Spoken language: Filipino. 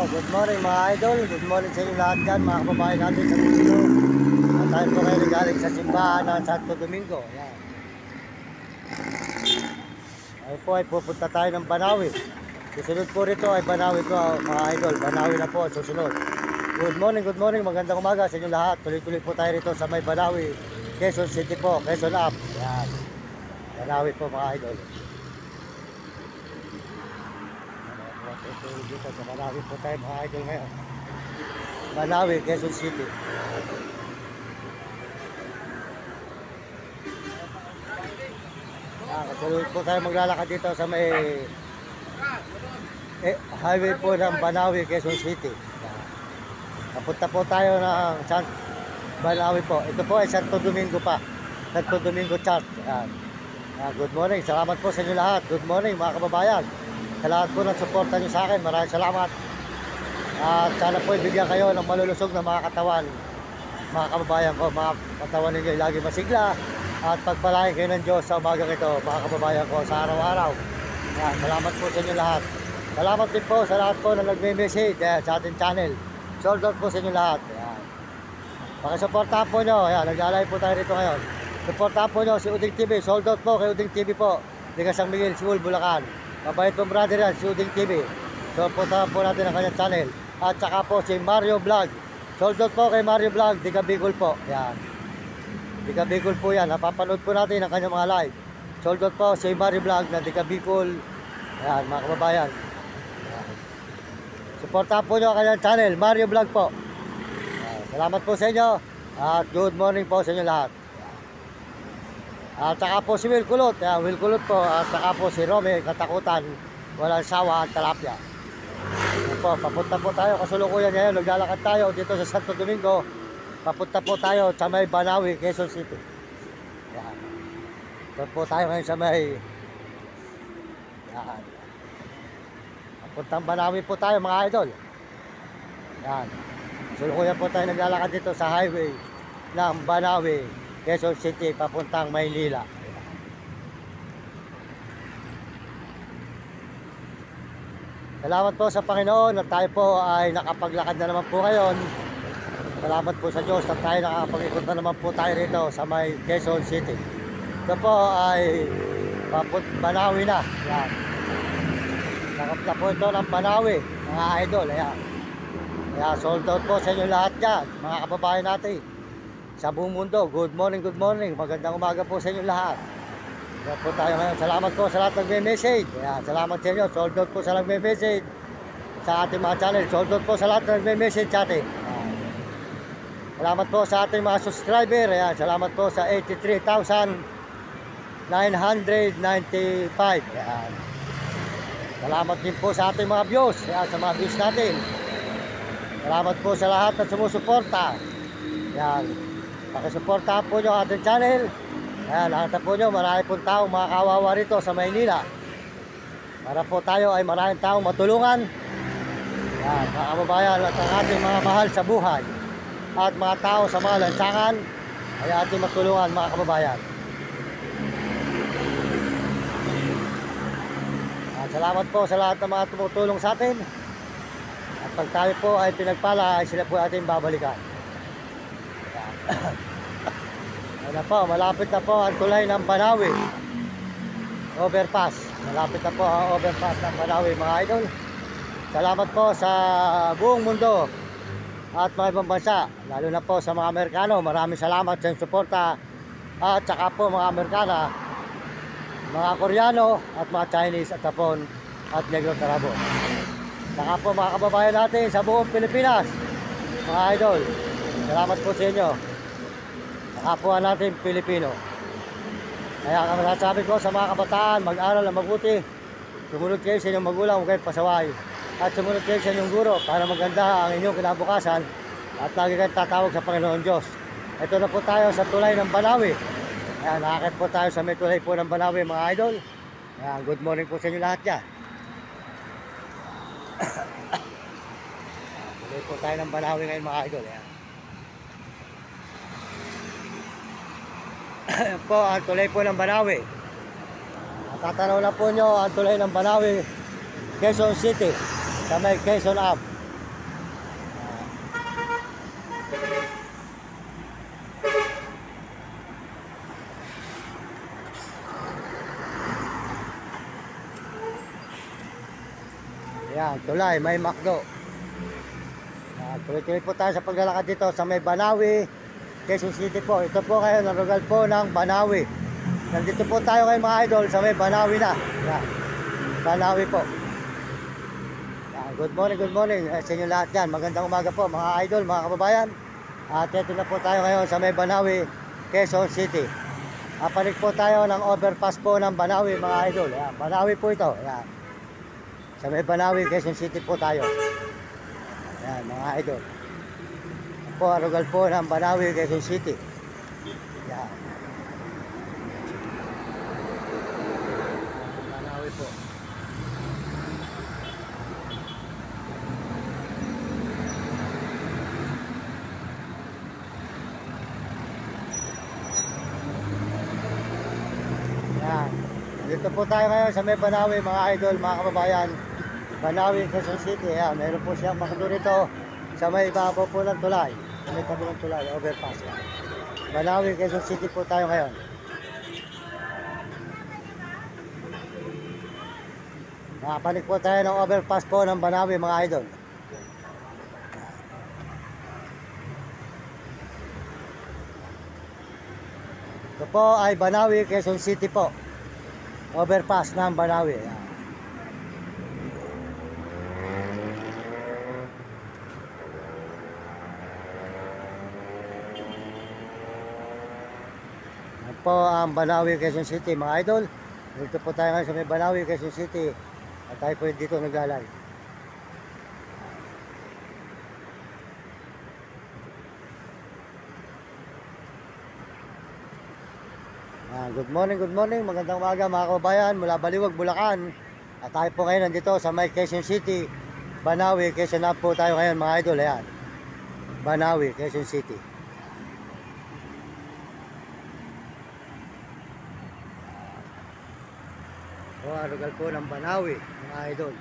good morning mga idol. Good morning sa inyo lahat dyan, mga kababayan natin sa mundo. At tayo po kayo galing sa simbahan ng Santo Domingo. Yan. Ay po ay pupunta tayo ng Banawi. Susunod po rito ay Banawi po mga idol. Banawi na po susunod. Good morning, magandang umaga sa inyo lahat. Tuloy-tuloy po tayo rito sa may Banawi, Quezon City po, Quezon Up. Yan. Banawi po mga idol. Dito sa Banawi po tayo mga idol ngayon. Banawi, Quezon City. Kasunod po tayo maglalakad dito sa may highway po ng Banawi, Quezon City. Napunta po tayo ng Banawi po. Ito po ay Santo Domingo pa. Santo Domingo Church. Good morning. Salamat po sa inyo lahat. Good morning mga kababayan. Sa lahat po ng suporta nyo sa akin. Maraming salamat. At sana po ibigyan kayo ng malulusog na mga katawan. Mga kababayan ko. Mga katawan ninyo lagi masigla. At pagpalain kayo ng Diyos sa umagang ito. Mga kababayan ko sa araw-araw. Salamat po sa inyo lahat. Salamat din po sa lahat po na nagme-message sa ating channel. Sold out po sa inyo lahat. Pakisuportahan po nyo. Naglalay po tayo rito ngayon. Suportahan po nyo si Uding TV. Sold out po kay Uding TV po. Di San Miguel, Siul, Bulacan. Mabait po brother yan, si Uding TV. Suportahan po natin ang kanyang channel. At saka po si Mario Vlog. Sold out po kay Mario Vlog. Di Bicol po. Yan. Di Bicol po yan. Napapanood po natin ang kanyang mga live. Sold out po si Mario Vlog na Di Bicol. Yan mga kababayan. Suportahan po nyo ang kanyang channel, Mario Vlog po. Salamat po sa inyo. At good morning po sa inyo lahat. At saka po si Will Kulot. Will Kulot po. At saka po si Rome Katakutan. Walang sawa at talapya. Papunta po tayo. Kasulukuyan ngayon. Naglalakad tayo dito sa Santo Domingo. Papunta po tayo sa may Banawi, Quezon City. Yan. Doon po tayo ngayon sa may... Yan. Papuntang Banawi po tayo mga idol. Yan. Kasulukuyan po tayo naglalakad dito sa highway ng Banawi, Quezon City, papuntang Maynila. Salamat po sa Panginoon at tayo po ay nakapaglakad na naman po ngayon. Salamat po sa Diyos at tayo nakapag-ikot na naman po tayo rito sa may Quezon City. Ito po ay Banawi na. Yan. Nakapta po ito ng Banawi, mga idol. Ayan. Kaya sold out po sa inyo lahat dyan, mga kababayan natin. Sa buong mundo, good morning. Magandang umaga po sa inyo lahat. Kaya po tayo ngayon. Salamat po sa lahat nagme-message. Salamat sa inyo. Sold out po sa nagme-message sa ating mga channel. Sold out po sa lahat nagme-message sa atin. Salamat po sa ating mga subscriber. Salamat po sa 83,995. Salamat din po sa ating mga views. Sa mga views natin. Salamat po sa lahat na sumusuporta. Pakisuportahan po nyo ang ating channel. Nakita po nyo, marami pong taong mga kawawa rito sa Maynila. Para po tayo ay maraming taong matulungan. Mga kababayan at ang ating mga mahal sa buhay. At mga tao sa mga lansangan ay ating matulungan mga kababayan. Salamat po sa lahat ng mga tumutulong sa atin. At pag tayo po ay pinagpala, ay sila po ating babalikan. Ano po, malapit na po ang tulay ng Banawi overpass. Malapit na po ang overpass ng Banawi mga idol. Salamat po sa buong mundo at mga ibang bansa, lalo na po sa mga Amerikano. Maraming salamat sa inyong suporta. At saka po mga Amerikana, mga Koreano at mga Chinese at Japon at Negro Tarabo. Saka po mga kababayan natin sa buong Pilipinas, mga idol, salamat po sa inyo. Kapwa natin Pilipino. Kaya kami nasasabi ko sa mga kabataan, mag-aral na mabuti. Sumunod kayo sa inyong magulang, huwag kayong pasaway. At sumunod kayo sa inyong guro para maganda ang inyong kinabukasan. At lagi kayong tatawag sa Panginoon Diyos. Ito na po tayo sa tulay ng Banawi. Nakakit po tayo sa may tulay po ng Banawi mga idol. Good morning po sa inyo lahat yan. Tulay po tayo ng Banawi ngayon mga idol. Po ang tulay po ng Banawi. Tatanaw na po nyo ang tulay ng Banawi, Quezon City, sa may Quezon Up. Yan, tulay, may McDo. Yan, tuloy-tuloy po tayo sa paglalakad dito sa may Banawi, Quezon City po. Ito po kayo, narugal po ng Banawi. Nandito po tayo ngayon mga idol sa may Banawi na. Yan, Banawi po. Yan, good morning sa inyo lahat yan. Magandang umaga po mga idol, mga kababayan. At ito na po tayo ngayon sa may Banawi, Quezon City. Panik po tayo ng overpass po ng Banawi mga idol. Yan, Banawi po ito. Yan. Sa may Banawi, Quezon City po tayo. Yan mga idol. Yan po, arugal po ng Banawi, Quezon City. Yan. Banawi po. Yan. Dito po tayo ngayon sa may Banawi mga idol, mga kababayan. Banawi, Quezon City. Yan. Meron po siyang McDo rito sa may ibabaw po ng tulay. Sa may tabi ng tulay, overpass. Yan. Banawi, Quezon City po tayo ngayon. Nakapanik po tayo ng overpass po ng Banawi mga idol. Ito po ay Banawi, Quezon City po. Overpass ng Banawi. Yan. Yan po ang Banawi, Quezon City mga idol. Dito po tayo ngayon sa may Banawi, Quezon City. At tayo po dito naglalay. Good morning, magandang umaga mga kababayan mula Baliwag, Bulacan. At tayo po ngayon nandito sa may Quezon City, Banawi, Quezon na po tayo ngayon mga idol. Ayan, Banawi, Quezon City. Arugal po ng Banawi mga idol.